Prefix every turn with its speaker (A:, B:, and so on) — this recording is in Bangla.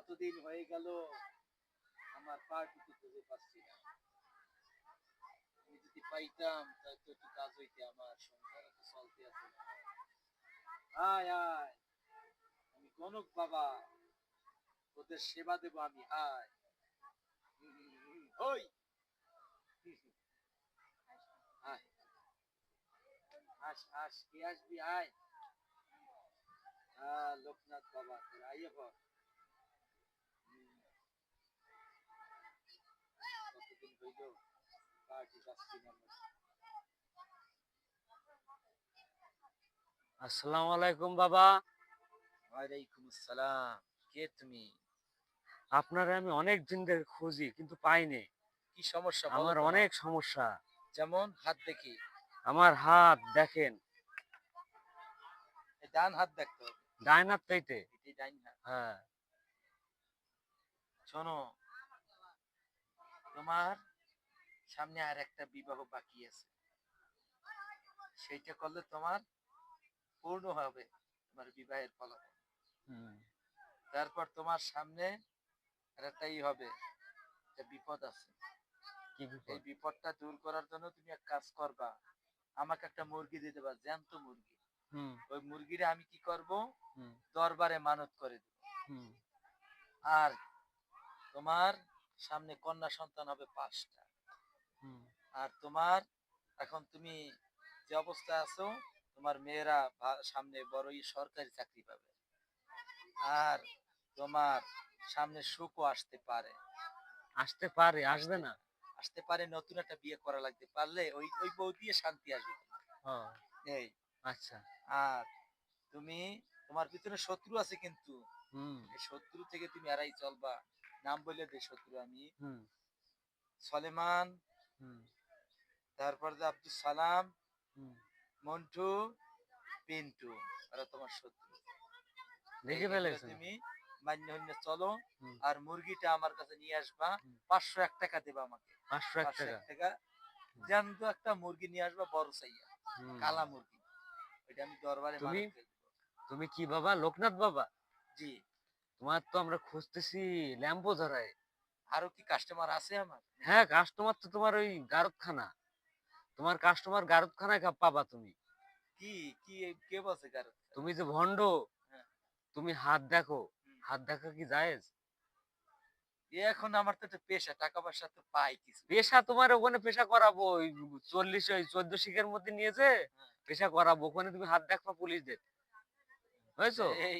A: কতদিন হয়ে গেল আমার পার্টিতে খুঁজে পাচ্ছি না। আমি যদি পাইতাম তাহলে তো একটু কাজ হইতে, আমার সংসার তো চলতে আছে। আয় আয়, আমি গণক বাবা, তোদের সেবা দেবো আমি। আয় ওই আয়, আস আস, কে আসবি? আয়। হ্যাঁ, লোকনাথ বাবা, তোর আইয়ে পর। কতদিন হইল পার্টি পাচ্ছি না।
B: আসসালামু আলাইকুম বাবা।
A: ওয়ালাইকুম আসসালাম। কে তুমি?
B: আপনারে আমি অনেক দিন ধরে খুঁজি কিন্তু পাইনি।
A: কি সমস্যা বলো
B: আমার
A: তোমার?
B: অনেক সমস্যা।
A: যেমন? হাত দেখি।
B: আমার হাত দেখেন,
A: এই ডান হাত দেখতে হবে।
B: ডাইন হাত চাইতে।
A: এটাই ডাইন হাত।
B: হ্যাঁ।
A: শোনো, তোমার সামনে আর একটা বিবাহ বাকি আছে। সেইটা করলে তোমার পূর্ণ হবে তোমার বিবাহের ফলাফল।
B: হুম।
A: তারপর তোমার সামনে আর একটাই হবে, একটা বিপদ আছে।
B: কি
A: এই
B: বিপদ?
A: বিপদটা দূর করার জন্য তুমি এক কাজ করবা, আমাকে একটা মুরগি দিতে পারবা, জ্যান্ত মুরগি।
B: হুম।
A: ওই মুরগিটা আমি কি করব,
B: হুম।
A: দরবারে মানত করে দেব।
B: হুম।
A: আর তোমার সামনে কন্যা সন্তান হবে 5টা।
B: হুম।
A: আর তোমার, এখন তুমি যে অবস্থায় আছো, তোমার মেয়েরা সামনে বড়ই সরকারি চাকরি পাবে। আর তোমার সামনে সুখও আসতে পারে।
B: আসতে পারে, আসবে
A: আসতে
B: না?
A: আসতে পারে, নতুন একটা বিয়ে করা লাগতে পারলে ওই ওই বউ দিয়ে শান্তি আসবে তোমার।
B: ও
A: এই,
B: আচ্ছা।
A: আর তুমি, তোমার ভিতরে শত্রু আছে কিন্তু
B: হুম।
A: এই শত্রু থেকে তুমি এড়াই চলবা। নাম বলে দে শত্রু আমি।
B: হুম।
A: সলেমান,
B: হুম।
A: তারপর যে আব্দুল সালাম,
B: হুম।
A: মন্টু, পিন্টু, ওরা তোমার শত্রু।
B: দেখে
A: এগুলো
B: ফেলেছেন?
A: তুমি মান্য হইন্য চলো।
B: হুম।
A: আর মুরগিটা আমার কাছে নিয়ে আসবা।
B: হুম।
A: 501 টাকা দেবা আমাকে।
B: 501
A: 501
B: টাকা।
A: টাকা জ্যান্ত একটা মুরগি নিয়ে আসবা, বড় চাইয়া,
B: হুম।
A: কালা মুরগি। ওইটা আমি দরবারে
B: তুমি
A: মানত করে দেবো।
B: তুমি কি বাবা, লোকনাথ বাবা?
A: জি।
B: তোমার তো আমরা খুঁজতেছি ল্যাম্পো ধরায়।
A: আরো কি কাস্টমার আছে আমার নাকি?
B: হ্যাঁ, কাস্টমার তো তোমার ওই গারদখানা। তোমার কাস্টমার গারদখানায় পাবা তুমি।
A: কি কি কে বলছে কারো?
B: তুমি যে ভন্ড,
A: হ্যাঁ।
B: তুমি হাত দেখো।
A: হুম।
B: হাত দেখা কি জায়েজ?
A: এখন আমার তো একটা পেশা, টাকা পয়সা তো পাই কিছু।
B: পেশা তোমার ওখানে পেশা করাবো, ওই 40 ওই 14 শিখের মধ্যে নিয়েছে
A: হ্যাঁ।
B: পেশা করাবো, ওখানে তুমি হাত দেখবা পুলিশদের। বুঝছো?
A: এই